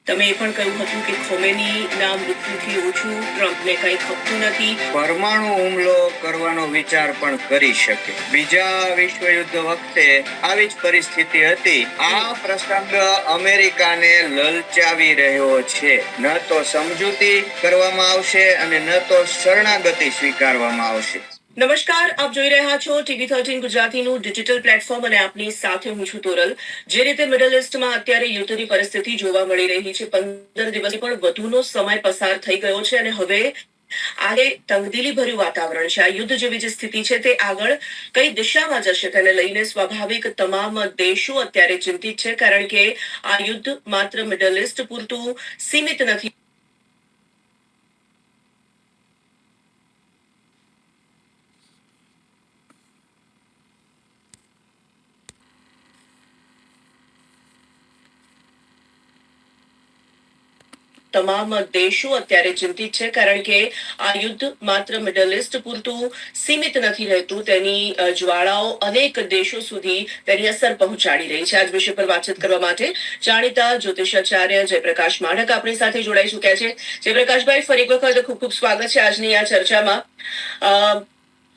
તમે એ પણ કહ્યું હતું કે ખોમેનીના મૃત્યુથી ઓછું ટ્રમ્પને કંઈ ખપતું નથી. પરમાણુ હુમલો કરવાનો વિચાર પણ કરી શકે. બીજા વિશ્વયુદ્ધ વખતે આવી જ પરિસ્થિતિ હતી. આ પ્રસંગ અમેરિકાને લલચાવી રહ્યો છે. ન તો સમજૂતી કરવામાં આવશે અને ન તો શરણાગતિ સ્વીકારવામાં આવશે. નમસ્કાર, આપ જોઈ રહ્યા છો TV13 ગુજરાતીનું ડિજિટલ પ્લેટફોર્મ અને આપની સાથે હું છું તોરલ. જે રીતે મિડલ ઇસ્ટમાં અત્યારે યુદ્ધની પરિસ્થિતિ જોવા મળી રહી છે, 15 દિવસથી પણ વધુનો સમય પસાર થઈ ગયો છે અને હવે આજે તંગદિલી ભર્યું વાતાવરણ છે. આ યુદ્ધ જેવી જે સ્થિતિ છે તે આગળ કઈ દિશામાં જશે તેને લઈને સ્વાભાવિક તમામ દેશો અત્યારે ચિંતિત છે, કારણ કે આ યુદ્ધ માત્ર મિડલ ઇસ્ટ પૂરતું સીમિત નથી. તમામ દેશો અત્યારે ચિંતિત છે, કારણ કે આ યુદ્ધ માત્ર મિડલ ઇસ્ટ પૂરતું સીમિત નથી રહેતું. તેની જ્વાળાઓ અનેક દેશો સુધી તેની અસર પહોંચાડી રહી છે. આજ વિષય પર વાતચીત કરવા માટે જાણીતા જ્યોતિષાચાર્ય જયપ્રકાશ માઢક આપણી સાથે જોડાઈ ચૂક્યા છે. જયપ્રકાશભાઈ, ફરી એક વખત ખૂબ ખૂબ સ્વાગત છે આજની આ ચર્ચામાં.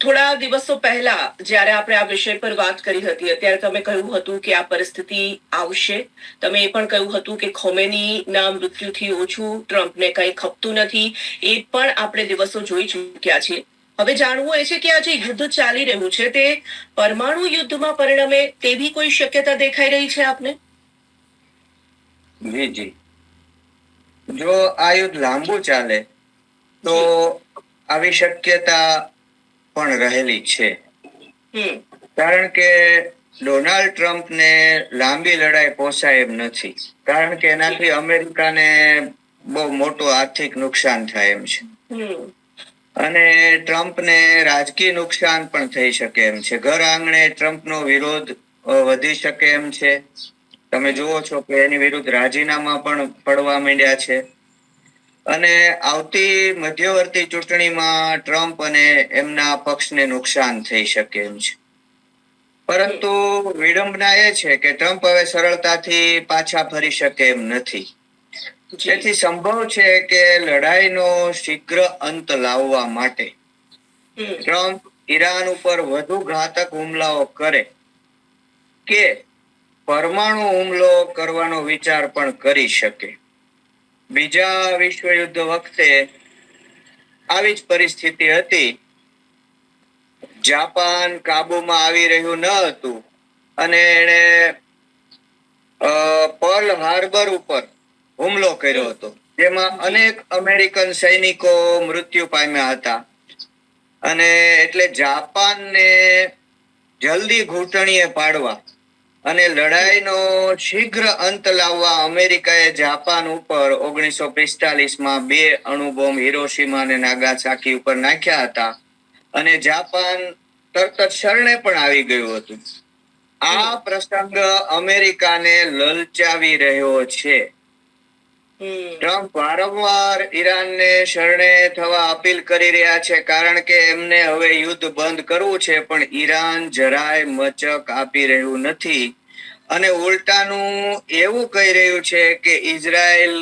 થોડા દિવસો પહેલા જ્યારે આપણે આ વિષય પર વાત કરી હતી, અત્યારે તમે કહ્યું હતું કે આ પરિસ્થિતિ આવશે. તમે એ પણ કહ્યું હતું કે ખોમેનીના મૃત્યુથી ઓછું ટ્રમ્પને કંઈ ખપતું નથી. એ પણ આપણે દિવસો જોઈ ચૂક્યા છીએ. હવે જાણવું એ છે કે આ જે યુદ્ધ ચાલી રહ્યું છે તે પરમાણુ યુદ્ધમાં પરિણમે તેવી કોઈ શક્યતા દેખાઈ રહી છે આપને? જી જી, જો આ યુદ્ધ લાંબુ ચાલે તો આવી શક્યતા પણ રહેલી છે. કારણ કે ડોનાલ્ડ ટ્રમ્પને લાંબી લડાઈ પોસાય એમ નથી, કારણ કે એનાથી અમેરિકાને બહુ મોટું આર્થિક નુકસાન થાય એમ છે. અને ટ્રમ્પને રાજકીય નુકસાન પણ થઈ શકે એમ છે. ઘર આંગણે ટ્રમ્પનો વિરોધ વધી શકે એમ છે. તમે જુઓ છો કે એની વિરુદ્ધ રાજીનામા પણ પડવા માંડ્યા છે. અને આવતી મધ્યવર્તી ચૂંટણીમાં ટ્રમ્પ અને એમના પક્ષને નુકસાન થઈ શકે એમ છે. પરંતુ વિડંબના એ છે કે ટ્રમ્પ હવે સરળતાથી પાછા ફરી શકે એમ નથી. જેથી સંભવ છે કે લડાઈનો શીઘ્ર અંત લાવવા માટે ટ્રમ્પ ઈરાન ઉપર વધુ ઘાતક હુમલાઓ કરે કે પરમાણુ હુમલો કરવાનો વિચાર પણ કરી શકે. બીજા વિશ્વયુદ્ધ વખતે આવી જ પરિસ્થિતિ હતી. જાપાન કાબુમાં આવી રહ્યું ન હતું અને એણે પર્લ હાર્બર ઉપર હુમલો કર્યો હતો, જેમાં અનેક અમેરિકન સૈનિકો મૃત્યુ પામ્યા હતા. અને એટલે જાપાનને જલ્દી ઘૂંટણીએ પાડવા અને લડાઈનો શીઘ્ર અંત લાવવા અમેરિકાએ જાપાન ઉપર 1945માં 2 અણુબોમ્બ હિરોશીમા અને નાગાસાકી ઉપર નાખ્યા હતા. અને જાપાન તરત જ શરણે પણ આવી ગયું હતું. આ પ્રસંગ અમેરિકાને લલચાવી રહ્યો છે. ટ્રમ્પ વારંવાર ઈરાનને શરણે થવા અપીલ કરી રહ્યા છે, કારણ કે એમને હવે યુદ્ધ બંધ કરવું છે, પણ ઈરાન જરાય મચક આપી રહ્યું નથી. અને ઉલટાનું એવું કહી રહ્યું છે કે ઇઝરાયલ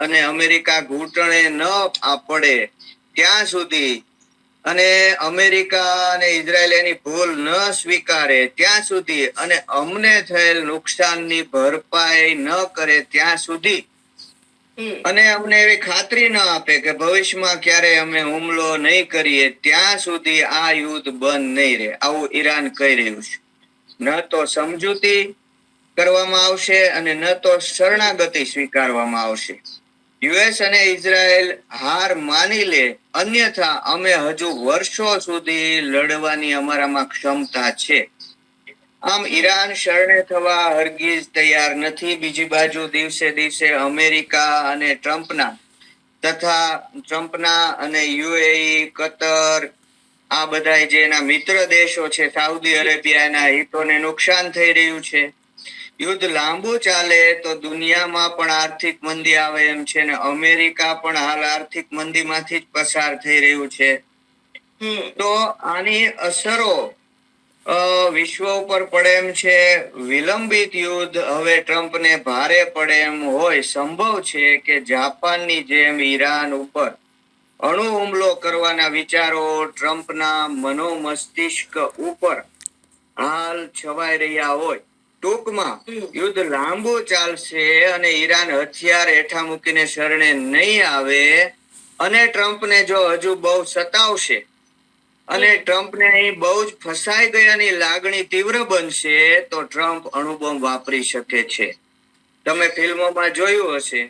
અને અમેરિકા ઘૂંટણે ન પડે ત્યાં સુધી અને અમેરિકા અને ઇઝરાયલ એની ભૂલ ન સ્વીકારે ત્યાં સુધી અને અમને થયેલ નુકસાનની ભરપાઈ ન કરે ત્યાં સુધી અને અમને એવી ખાતરી ન આપે કે ભવિષ્યમાં ક્યારે અમે હુમલો નહીં કરીએ ત્યાં સુધી આ યુદ્ધ બંધ નહીં રહે. આવું ઈરાન કહી રહ્યું છે. ન તો સમજૂતી કરવામાં આવશે અને ન તો શરણાગતિ સ્વીકારવામાં આવશે. યુએસ અને ઇઝરાયલ હાર માની લે, અન્યથા અમે હજુ વર્ષો સુધી લડવાની અમારામાં ક્ષમતા છે. આમ ઈરાન શરણે થવા હરગીઝ તૈયાર નથી. બીજી બાજુ દિવસે દિવસે અમેરિકા અને ટ્રમ્પના અને યુએઈ, કતર, આ બધા જે એના મિત્ર દેશો છે, સાઉદી અરેબિયાના હિતોને નુકસાન થઈ રહ્યું છે. યુદ્ધ લાંબુ ચાલે તો દુનિયામાં પણ આર્થિક મંદી આવે એમ છે ને અમેરિકા પણ હાલ આર્થિક મંદીમાંથી જ પસાર થઈ રહ્યું છે. તો આની અસરો વિશ્વ ઉપર પડે એમ છે. વિલંબિત યુદ્ધ હવે ટ્રમ્પને ભારે પડે એમ હોય. સંભવ છે કે જાપાનની જેમ ઈરાન ઉપર અણુ હુમલો કરવાના વિચારો ટ્રમ્પના મનોમસ્તિષ્ક ઉપર હાલ છવાઈ રહ્યા હોય. ટૂંકમાં યુદ્ધ લાંબુ ચાલશે અને ઈરાન હથિયાર હેઠા મૂકીને શરણે નહીં આવે અને ટ્રમ્પને જો હજુ બહુ સતાવશે અને ટ્રમ્પને અહીં બહુ જ ફસાઈ ગયાની લાગણી તીવ્ર બનશે તો ટ્રમ્પ અણુબોમ્બ વાપરી શકે છે. તમે ફિલ્મોમાં જોયું હશે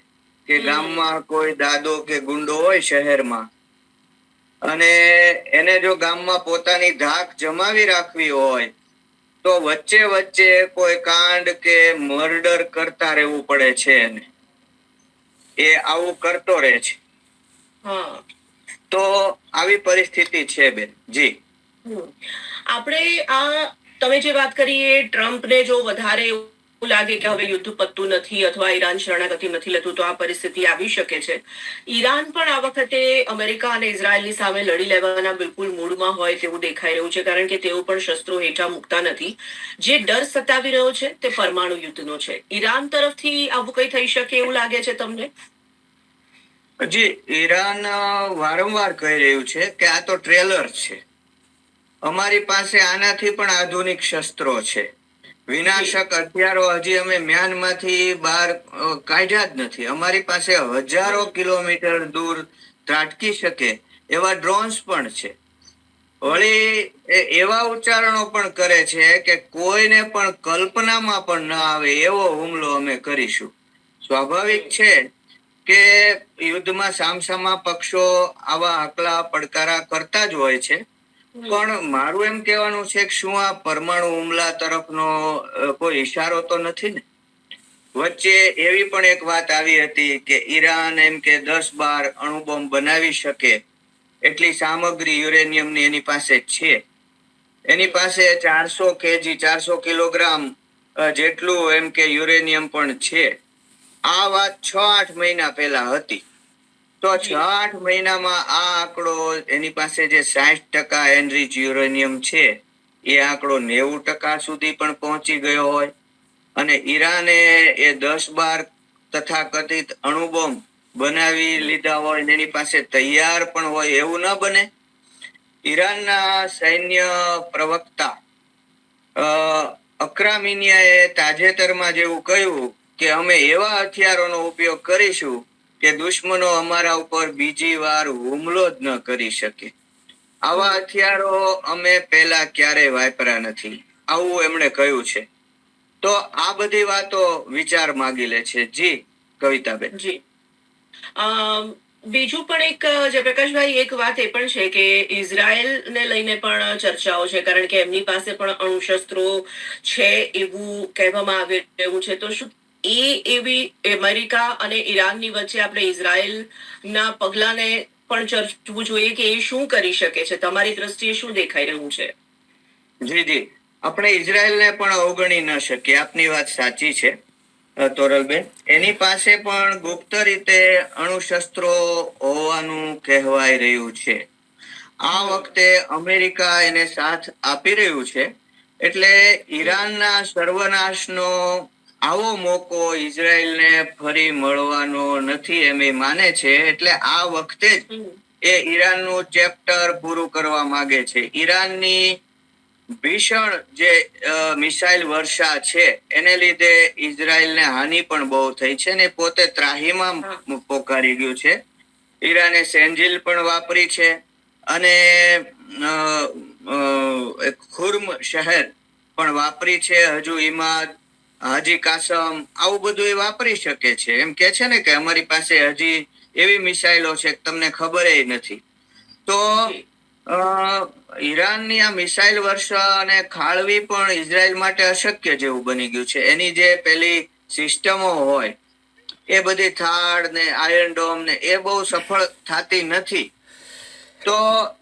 કે ગામમાં કોઈ દાદો કે ગુંડો હોય શહેરમાં અને એને જો ગામમાં પોતાની ધાક જમાવી રાખવી હોય તો વચ્ચે વચ્ચે કોઈ કાંડ કે મર્ડર કરતા રહેવું પડે છે એને. એ આવું કરતો રહે છે. હા, તો આવી પરિસ્થિતિ છે બેન. જી આપણે આ તમે જે વાત કરી એ ટ્રમ્પને જો વધારે એવું લાગે કે હવે યુદ્ધ પતતું નથી અથવા ઈરાન શરણાગતિ નથી લેતું તો આ પરિસ્થિતિ આવી શકે છે. ઈરાન પણ આ વખતે અમેરિકા અને ઇઝરાયલની સામે લડી લેવાના બિલકુલ મૂડમાં હોય તેવું દેખાઈ રહ્યું છે, કારણ કે તેઓ પણ શસ્ત્રો હેઠા મૂકતા નથી. જે ડર સતાવી રહ્યો છે તે પરમાણુ યુદ્ધનો છે. ઈરાન તરફથી આવું કઈ થઈ શકે એવું લાગે છે તમને? જી, ઈરાન વારંવાર કહી રહ્યું છે કે આ તો ટ્રેલર છે. અમારી પાસે આનાથી પણ આધુનિક શસ્ત્રો છે. વિનાશક હથિયારો હજી અમે મ્યાનમાંથી બહાર કાઢ્યા જ નથી. અમારી પાસે હજારો કિલોમીટર દૂર ત્રાટકી શકે એવા ડ્રોન્સ પણ છે. વળી એવા ઉચ્ચારણો પણ કરે છે કે કોઈને પણ કલ્પનામાં પણ ન આવે એવો હુમલો અમે કરીશું. સ્વાભાવિક છે કે યુદ્ધમાં સામસામા પક્ષો આવા આકલા પડકારા કરતા જ હોય છે. પણ મારું એમ કહેવાનું છે કે શું આ પરમાણુ હુમલા તરફનો કોઈ ઈશારો તો નથી ને? વચ્ચે એવી પણ એક વાત આવી હતી કે ઈરાન એમ કે 10-12 અણુબોમ્બ બનાવી શકે એટલી સામગ્રી યુરેનિયમની એની પાસે છે. એની પાસે 400 કેજી 400 કિલોગ્રામ જેટલું એમ કે યુરેનિયમ પણ છે. આ વાત 6-8 મહિના પહેલા હતી. તો 6-8 મહિનામાં આ આંકડો એની પાસે જે 60% એનરીચ યુરેનિયમ છે એ આંકડો 90% સુધી પણ પહોંચી ગયો હોય અને ઈરાને એ 10-12 તથાકથિત અણુબોમ્બ બનાવી લીધા હોય ને એની પાસે તૈયાર પણ હોય એવું ન બને? ઈરાનના સૈન્ય પ્રવક્તા અક્રામિનિયાએ તાજેતરમાં જેવું કહ્યું કે અમે એવા હથિયારોનો ઉપયોગ કરીશું કે દુશ્મનો અમારા ઉપર બીજી વાર હુમલો જ ન કરી શકે. આવા હથિયારો અમે પહેલા ક્યારેય વાપર્યા નથી, આવું એમણે કહ્યું છે. તો આ બધી વાતો વિચાર માંગી લે છે. જી કવિતાબેન. જી, બીજું પણ એક જયપ્રકાશભાઈ એક વાત એ પણ છે કે ઇઝરાયલને લઈને પણ ચર્ચાઓ છે, કારણ કે એમની પાસે પણ અણુશસ્ત્રો છે એવું કહેવામાં આવી રહ્યું છે. તો શું એવી અમેરિકા અને ઈરાનની વચ્ચે આપણે ઇઝરાયલના પગલાને પણ ચર્ચવું જોઈએ કે એ શું કરી શકે છે? તમારી દ્રષ્ટિએ શું દેખાઈ રહ્યું છે? જી જી, આપણે ઇઝરાયલને પણ અવગણી ન શકીએ. આપની વાત સાચી છે તોરલબેન. એની પાસે પણ ગુપ્ત રીતે અણુશસ્ત્રો હોવાનું કહેવાય રહ્યું છે. આ વખતે અમેરિકા એને સાથ આપી રહ્યું છે એટલે ઈરાનના સર્વનાશનો આવો મોકો ઇઝરાયલને ફરી મળવાનો નથી એમ એ માને છે. એટલે આ વખતે જ એ ઈરાનનું ચેપ્ટર પૂરું કરવા માંગે છે. ઈરાનની ભીષણ જે મિસાઇલ વર્ષા છે એને લીધે ઇઝરાયલને હાનિ પણ બહુ થઈ છે ને પોતે ત્રાહીમાં પોકારી ગયું છે. ઈરાને સેન્જિલ પણ વાપરી છે અને ખુર્મ શહેર પણ વાપરી છે. હજુ ઇમાદ, હાજી કાસમ આવું બધું એ વાપરી શકે છે. એમ કે છે ને કે અમારી પાસે હજી એવી મિસાઇલો છે કે તમને ખબર નથી. તો ઈરાનની આ મિસાઇલ વર્ષા અને ખાળવી પણ ઇઝરાયલ માટે અશક્ય જેવું બની ગયું છે. એની જે પેલી સિસ્ટમો હોય એ બધી થાળ ને આયર્ન ડોમ ને એ બહુ સફળ થતી નથી. તો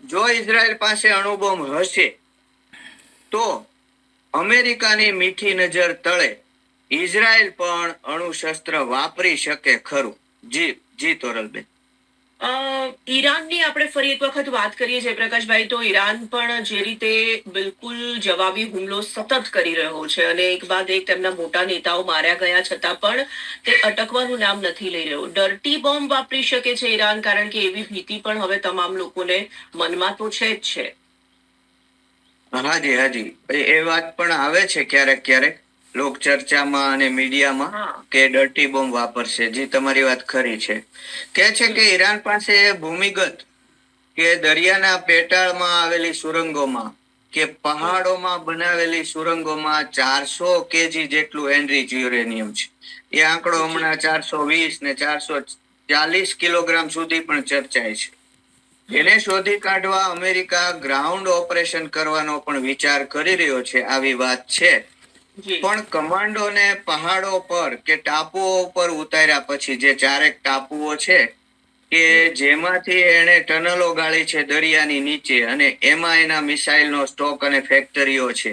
જો ઇઝરાયલ પાસે અણુબોમ્બ હશે તો અમેરિકાની મીઠી નજર તળે ઇઝરાયલ પણ અણુશસ્ત્ર વાપરી શકે ખરું. જી જી તોરલબેન. અ, ઈરાનની આપણે ફરી એક વખત વાત કરીએ જયપ્રકાશભાઈ, તો ઈરાન પણ જે રીતે બિલકુલ જવાબી હુમલો સતત કરી રહ્યો છે અને એક બાદ એક તેમના મોટા નેતાઓ માર્યા ગયા છતાં પણ તે અટકવાનું નામ નથી લઈ રહ્યો. ડર્ટી બોમ્બ વાપરી શકે છે ઈરાન, કારણ કે એવી ભીતિ પણ હવે તમામ લોકોને મનમાં તો છે જ છે. હાજી હાજી, એ વાત પણ આવે છે ક્યારેક ક્યારેક લોક ચર્ચામાં અને મીડિયામાં હા. કે ડર્ટી બોમ્બ વાપરશે. જે તમારી વાત ખરી છે. કે છે કે ઈરાન પાસે ભૂમિગત કે દરિયાના પેટાળમાં આવેલી સુરંગોમાં કે પહાડોમાં બનાવેલી સુરંગોમાં 400 kg જેટલું એનરીચ યુરેનિયમ છે. એ આંકડો જી. હમણાં 420 ને 440 કિલોગ્રામ સુધી પણ ચર્ચાય છે. એને શોધી કાઢવા અમેરિકા ગ્રાઉન્ડ ઓપરેશન કરવાનો પણ વિચાર કરી રહ્યો છે. આવી વાત છે. જી. પણ કમાન્ડોને પહાડો પર કે ટાપુઓ પર ઉતાર્યા પછી, જે ચારેક ટાપુઓ છે કે જેમાંથી એને ટનલો ગાળી છે દરિયાની નીચે, અને એમાં એના મિસાઇલનો સ્ટોક અને ફેક્ટરીઓ છે,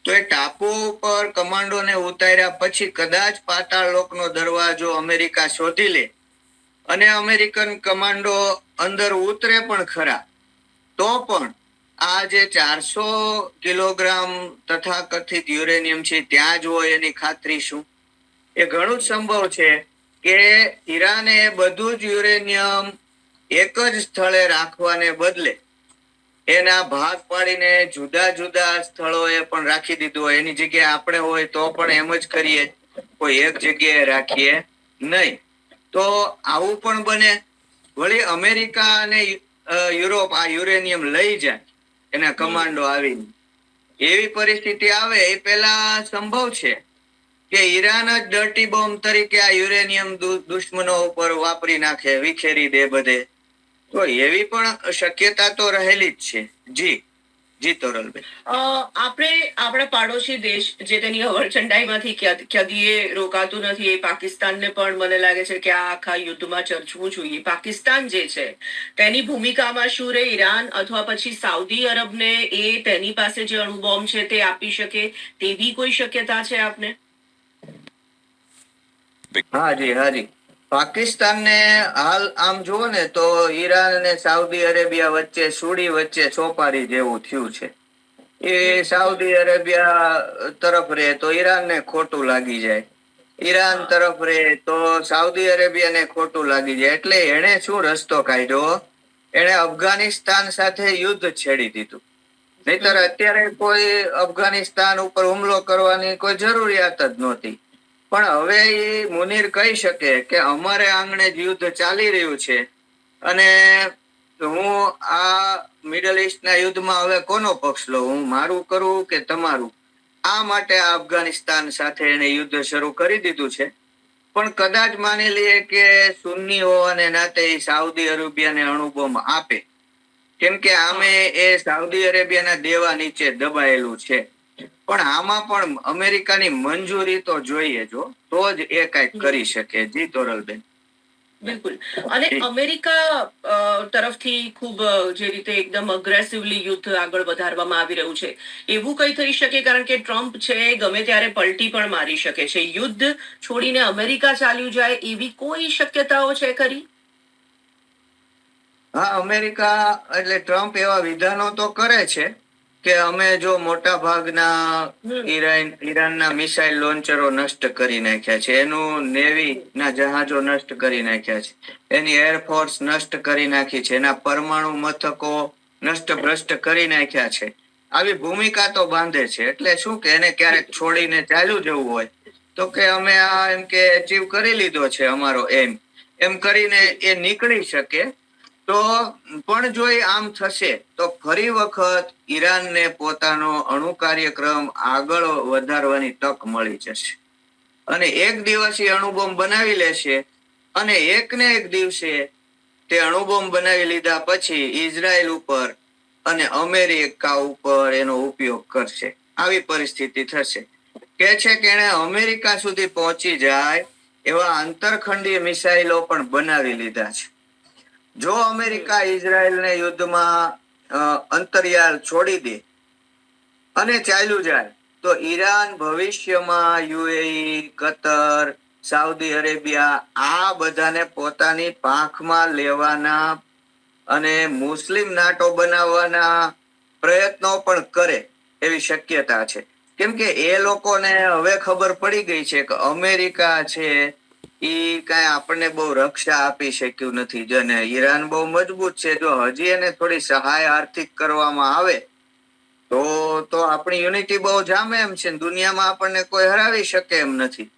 તો એ ટાપુઓ પર કમાન્ડોને ઉતાર્યા પછી કદાચ પાતાળ લોકનો દરવાજો અમેરિકા શોધી લે અને અમેરિકન કમાન્ડો અંદર ઉતરે પણ ખરા, તો પણ આ જે 400 કિલોગ્રામ તથાકથિત યુરેનિયમ છે ત્યાં જ હોય એની ખાતરી શું? એ ઘણું જ સંભવ છે કે ઈરાને બધું જ યુરેનિયમ એક જ સ્થળે રાખવાને બદલે એના ભાગ પાડીને જુદા જુદા સ્થળોએ પણ રાખી દીધું હોય. એની જગ્યાએ આપણે હોય તો પણ એમ જ કરીએ, કોઈ એક જગ્યાએ રાખીએ નહીં. તો આવું પણ બને. વળી અમેરિકા અને યુરોપ આ યુરેનિયમ લઈ જાય, એના કમાન્ડો આવીને, એવી પરિસ્થિતિ આવે એ પહેલા સંભવ છે કે ઈરાન જ ડર્ટી બોમ્બ તરીકે આ યુરેનિયમ દુશ્મનો ઉપર વાપરી નાખે, વિખેરી દે બધે. તો એવી પણ શક્યતા તો રહેલી જ છે. જી જી તોરલબેન. આપણે આપણા પાડોશી દેશ જે તેની હવળચંડાઈમાંથી ક્યાદીએ રોકાતું નથી, એ પાકિસ્તાનને પણ મને લાગે છે કે આ આખા યુદ્ધમાં ચર્ચવું જોઈએ. પાકિસ્તાન જે છે તેની ભૂમિકામાં શું રહે? ઈરાન અથવા પછી સાઉદી અરબને એ તેની પાસે જે અણુબોમ્બ છે તે આપી શકે તેવી કોઈ શક્યતા છે આપને? હાજી હાજી, પાકિસ્તાનને હાલ આમ જુઓ ને તો ઈરાન અને સાઉદી અરેબિયા વચ્ચે સુડી વચ્ચે સોપારી જેવું થયું છે. એ સાઉદી અરેબિયા તરફ રહે તો ઈરાનને ખોટું લાગી જાય, ઈરાન તરફ રહે તો સાઉદી અરેબિયાને ખોટું લાગી જાય. એટલે એણે શું રસ્તો કાઢ્યો? એણે અફઘાનિસ્તાન સાથે યુદ્ધ છેડી દીધું. નહીતર અત્યારે કોઈ અફઘાનિસ્તાન ઉપર હુમલો કરવાની કોઈ જરૂરિયાત જ નહોતી. પણ હવે એ મુનીર કહી શકે કે અમારે આંગણે જ યુદ્ધ ચાલી રહ્યું છે અને હું આ મિડલ ઈસ્ટના યુદ્ધમાં હવે કોનો પક્ષ લઉં? હું મારું કરું કે તમારું? આ માટે આ અફઘાનિસ્તાન સાથે એને યુદ્ધ શરૂ કરી દીધું છે. પણ કદાચ માની લઈએ કે સુન્ની હોવાને નાતે સાઉદી અરેબિયાને અણુબોમ્બ આપે, કેમ કે આમે એ સાઉદી અરેબિયાના દેવા નીચે દબાયેલું છે. પણ આમાં પણ અમેરિકાની મંજૂરી તો જોઈએ, જો તો જ એ કઈક કરી શકે. જી તોરલબેન. બિલકુલ. અને અમેરિકા તરફથી ખૂબ જે રીતે એકદમ અગ્રેસિવલી યુદ્ધ આગળ વધારવામાં આવી રહ્યું છે, એવું કઈ થઈ શકે? કારણ કે ટ્રમ્પ છે ગમે ત્યારે પલટી પણ મારી શકે છે. યુદ્ધ છોડીને અમેરિકા ચાલ્યું જાય એવી કોઈ શક્યતાઓ છે ખરી? હા, અમેરિકા એટલે ટ્રમ્પ એવા વિધાનો તો કરે છે કે અમે જો મોટા ભાગના ઈરાનના મિસાઇલ લોન્ચરો નષ્ટ કરી નાખ્યા છે, એનું નેવી ના જહાજો નષ્ટ કરી નાખ્યા છે, એની એરફોર્સ નષ્ટ કરી નાખી છે, એના પરમાણુ મથકો નષ્ટ ભ્રષ્ટ કરી નાખ્યા છે. આવી ભૂમિકા તો બાંધે છે. એટલે શું કે એને ક્યારેક છોડીને ચાલ્યું જવું હોય તો કે અમે આ એમ કે અચીવ કરી લીધો છે અમારો એમ કરીને એ નીકળી શકે. તો પણ જો એ આમ થશે તો ફરી વખત ઈરાનને પોતાનો અણુ કાર્યક્રમ આગળ વધારવાની તક મળી જશે અને એક દિવસીય અણુબોમ્બ બનાવી લેશે. અને એક ને એક દિવસે તે અણુબોમ્બ બનાવી લીધા પછી ઇઝરાયલ ઉપર અને અમેરિકા ઉપર એનો ઉપયોગ કરશે. આવી પરિસ્થિતિ થશે. કે છે કે એને અમેરિકા સુધી પહોંચી જાય એવા આંતરખંડીય મિસાઇલો પણ બનાવી લીધા છે. જો અમેરિકા ઇઝરાયલને યુદ્ધમાં અંતરિયાળ છોડી દે અને ચાલ્યું જાય તો ઈરાન ભવિષ્યમાં યુએઈ, કતર સાઉદી અરેબિયા આ બધાને પોતાની પાંખમાં લેવાના અને મુસ્લિમ નાટો બનાવવાના પ્રયત્નો પણ કરે એવી શક્યતા છે. કેમ કે એ લોકોને હવે ખબર પડી ગઈ છે કે અમેરિકા છે ઈ કાંઈ આપણને બહુ રક્ષા આપી શક્યું નથી. અને ઈરાન બહુ મજબૂત છે. જો હજી એને થોડી સહાય આર્થિક કરવામાં આવે તો આપણી યુનિટી બહુ જામે એમ છે. દુનિયામાં આપણને કોઈ હરાવી શકે એમ નથી.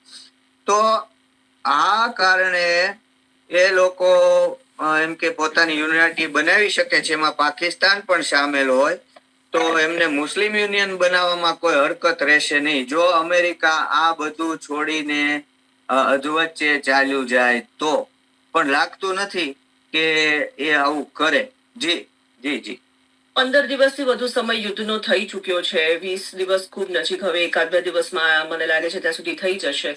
તો આ કારણે એ લોકો એમ કે પોતાની યુનિટી બનાવી શકે છે. એમાં પાકિસ્તાન પણ સામેલ હોય તો એમને મુસ્લિમ યુનિયન બનાવવામાં કોઈ હરકત રહેશે નહીં. જો અમેરિકા આ બધું છોડીને અધવચ્ચે ચાલ્યું જાય તો. પણ લાગતું નથી કે એ આવું કરે. જી જી જી 15 દિવસથી વધુ સમય યુદ્ધનો થઈ ચૂક્યો છે. 20 દિવસ ખૂબ નજીક, હવે એકાદ બે દિવસમાં મને લાગે છે ત્યાં સુધી થઈ જશે.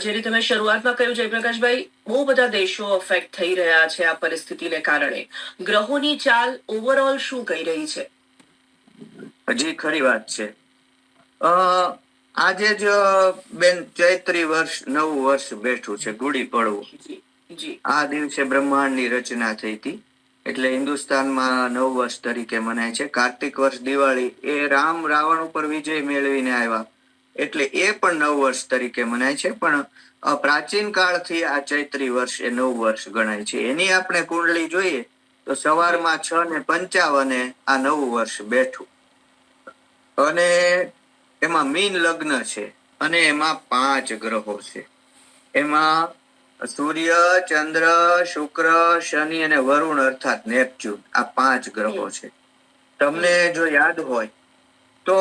જે રીતે મેં શરૂઆતમાં કહ્યું જયપ્રકાશભાઈ, બહુ બધા દેશો અફેક્ટ થઈ રહ્યા છે આ પરિસ્થિતિને કારણે. ગ્રહોની ચાલ ઓવરઓલ શું કહી રહી છે? હજી ખરી વાત છે. આજે જ બેન ચૈત્રી વર્ષ, નવું વર્ષ બેઠું છે, ગુડી પડવું. જી જી આ દિવસે બ્રહ્માંડની રચના થઈ હતી. એટલે હિન્દુસ્તાનમાં નવ વર્ષ તરીકે મનાય છે. કાર્તિક વર્ષ દિવાળી એ રામ રાવણ ઉપર વિજય મેળવીને આવ્યા એટલે એ પણ નવ વર્ષ તરીકે મનાય છે. પણ પ્રાચીન કાળથી આ ચૈત્રી વર્ષ એ નવ વર્ષ ગણાય છે. એની આપણે કુંડળી જોઈએ તો સવારમાં 6:55 આ નવું વર્ષ બેઠું અને એમાં મીન લગ્ન છે અને એમાં 5 ગ્રહો છે. એમાં સૂર્ય, ચંદ્ર, શુક્ર, શનિ અને વરુણ અર્થાત નેપચ્યુન, આ 5 ગ્રહો છે. તમને જો યાદ હોય તો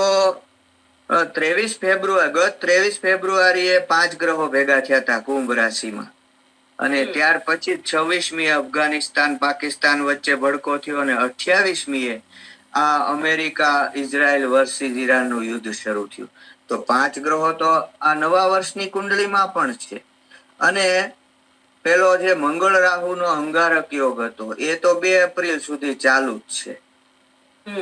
23 ફેબ્રુઆરીએ 5 ગ્રહો ભેગા થયા હતા કુંભ રાશિમાં. અને ત્યાર પછી 26મી અફઘાનિસ્તાન પાકિસ્તાન વચ્ચે ભડકો થયો અને 28મીએ આ અમેરિકા ઇઝરાયલ વર્સિસ ઈરાનનું યુદ્ધ શરૂ થયું. તો 5 ગ્રહો તો આ નવા વર્ષની કુંડળીમાં પણ છે. અને પેલો જે મંગળ રાહુનો અંગારક યોગ હતો એ તો 2 એપ્રિલ સુધી ચાલુ જ છે.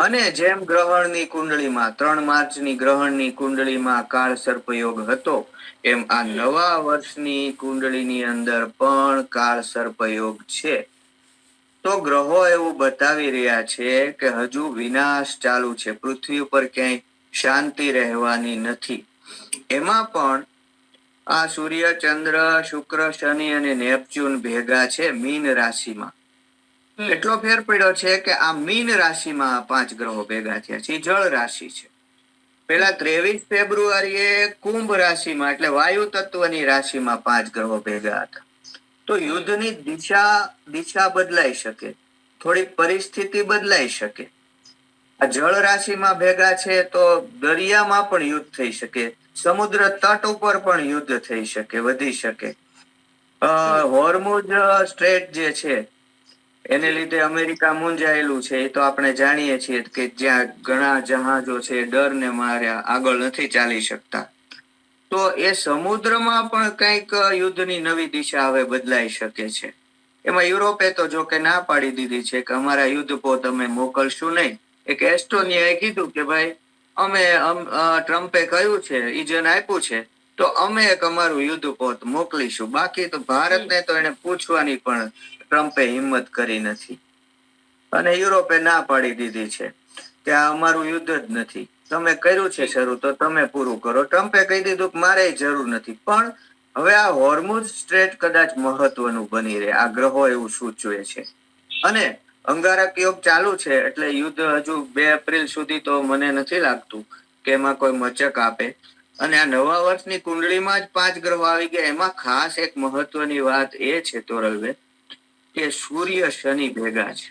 અને જેમ ગ્રહણની કુંડળીમાં 3 માર્ચની ગ્રહણની કુંડળીમાં કાળ સર્પ યોગ હતો એમ આ નવા વર્ષની કુંડળીની અંદર પણ કાળ સર્પ યોગ છે. તો ગ્રહો એવું બતાવી રહ્યા છે કે હજુ વિનાશ ચાલુ છે. પૃથ્વી ઉપર ક્યાંય શાંતિ રહેવાની નથી. એમાં પણ આ સૂર્ય, ચંદ્ર, શુક્ર, શનિ અને નેપચ્યુન ભેગા છે મીન રાશિમાં. એટલો ફેર પડ્યો છે કે આ મીન રાશિમાં 5 ગ્રહો ભેગા થયા છે. જળ રાશિ છે. પેલા 23 ફેબ્રુઆરીએ કુંભ રાશિમાં એટલે વાયુ તત્વની રાશિમાં 5 ગ્રહો ભેગા હતા. તો યુદ્ધની દિશા બદલાઈ શકે, થોડી પરિસ્થિતિ બદલાઈ શકે. આ જળ રાશિમાં ભેગા છે તો દરિયામાં પણ યુદ્ધ થઈ શકે, સમુદ્ર તટ ઉપર પણ યુદ્ધ થઈ શકે, વધી શકે. હોર્મુઝ સ્ટ્રેટ જે છે એને લીધે અમેરિકા મૂંઝાયેલું છે. એ તો આપણે જાણીએ છીએ કે જ્યાં ઘણા જહાજો છે ડરને માર્યા આગળ નથી ચાલી શકતા. તો એ સમુદ્રમાં પણ કંઈક યુદ્ધની નવી દિશા હવે બદલાઈ શકે છે. એમાં યુરોપે તો જો કે ના પાડી દીધી છે કે અમારા યુદ્ધપોત અમે મોકલશું નહીં. એક એસ્ટોનિયાએ કીધું કે ભાઈ અમે ટ્રમ્પે કહ્યું છે, ઈજન આપ્યું છે તો અમે એક અમારું યુદ્ધપોત મોકલીશું. બાકી તો ભારતને તો એને પૂછવાની પણ ટ્રમ્પે હિંમત કરી નથી. અને યુરોપે ના પાડી દીધી છે કે આ અમારું યુદ્ધ જ નથી, તમે કર્યું છે શરૂ તો તમે પૂરું કરો. ટ્રમ્પે કહી દીધું કે મારે જરૂર નથી. પણ હવે આ હોર્મુઝ સ્ટ્રેટ કદાચ મહત્વનું બની રહે, આ ગ્રહો એવું સૂચવે છે. અને અંગારક યોગ ચાલુ છે એટલે યુદ્ધ હજુ 2 એપ્રિલ સુધી તો મને નથી લાગતું કે એમાં કોઈ મચક આપે. અને આ નવા વર્ષની કુંડળીમાં જ 5 ગ્રહો આવી ગયા. એમાં ખાસ એક મહત્વની વાત એ છે તોરલબેન કે સૂર્ય શનિ ભેગા છે.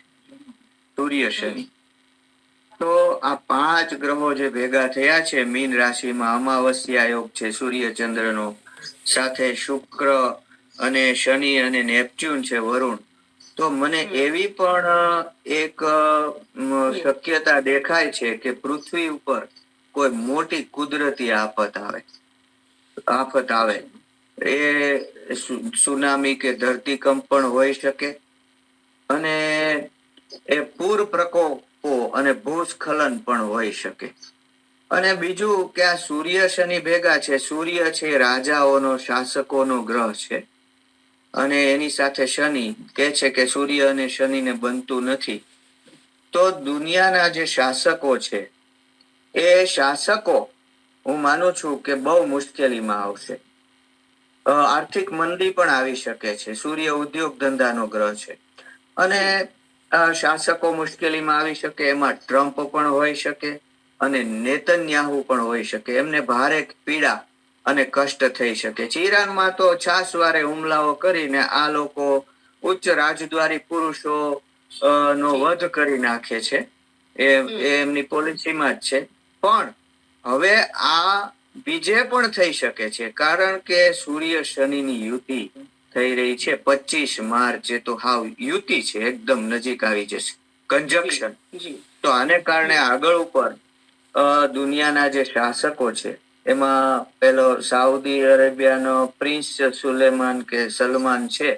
સૂર્ય શનિ તો આ 5 ગ્રહો જે ભેગા થયા છે મીન રાશિમાં, અમાવસ્યા યોગ છે સૂર્ય ચંદ્રનો, સાથે શુક્ર અને શનિ અને નેપચ્યુન છે વરુણ. તો મને એવી પણ એક શક્યતા દેખાય છે કે પૃથ્વી ઉપર કોઈ મોટી કુદરતી આફત આવે. એ સુનામી કે ધરતીકંપ પણ હોઈ શકે અને એ પૂર પ્રકોપો અને ભૂસ્ખલન પણ હોઈ શકે. અને બીજું કે આ સૂર્ય શનિ ભેગા છે. સૂર્ય છે રાજાઓનો શાસકોનો ગ્રહ છે અને એની સાથે શનિ કે છે કે સૂર્ય અને શનિને બનતું નથી. તો દુનિયાના જે શાસકો છે એ શાસકો હું માનું છું કે બહુ મુશ્કેલીમાં આવશે. આર્થિક મંદી પણ આવી શકે છે. સૂર્ય ઉદ્યોગ ધંધાનો ગ્રહ છે અને શાસકો મુશ્કેલીમાં આવી શકે એમાં ટ્રમ્પ પણ હોઈ શકે અને નેતન્યાહુ પણ હોઈ શકે. એમને ભારે પીડા અને કષ્ટ થઈ શકે છે. ઈરાનમાં તો છાસવારે હુમલાઓ કરીને આ લોકો ઉચ્ચ રાજદ્વારી પુરુષો નો વધ કરી નાખે છે. એ એમની પોલિસીમાં જ છે. પણ હવે આ બીજે પણ થઈ શકે છે કારણ કે સૂર્ય શનિની યુતિ થઈ રહી છે 25 માર્ચ. જે તો હાવ યુતિ છે, એકદમ નજીક આવી જશે, કંજક્શન. તો આને કારણે આગળ ઉપર દુનિયાના જે શાસકો છે એમાં પેલો સાઉદી અરેબિયાનો પ્રિન્સ સુલેમાન કે સલમાન છે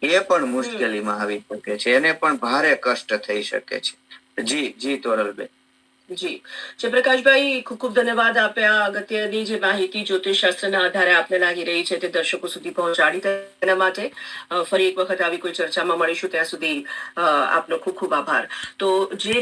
એ પણ મુશ્કેલીમાં આવી શકે છે. એને પણ ભારે કષ્ટ થઈ શકે છે. જી તોરલબેન. જી જયપ્રકાશભાઈ, ખૂબ ખૂબ ધન્યવાદ. આપે આ અગત્યની જે માહિતી જ્યોતિષશાસ્ત્રના આધારે આપને લાગી રહી છે તે દર્શકો સુધી પહોંચાડી, તેના માટે ફરી એક વખત આવી કોઈ ચર્ચામાં મળીશું. ત્યાં સુધી આપનો ખૂબ ખૂબ આભાર. તો જે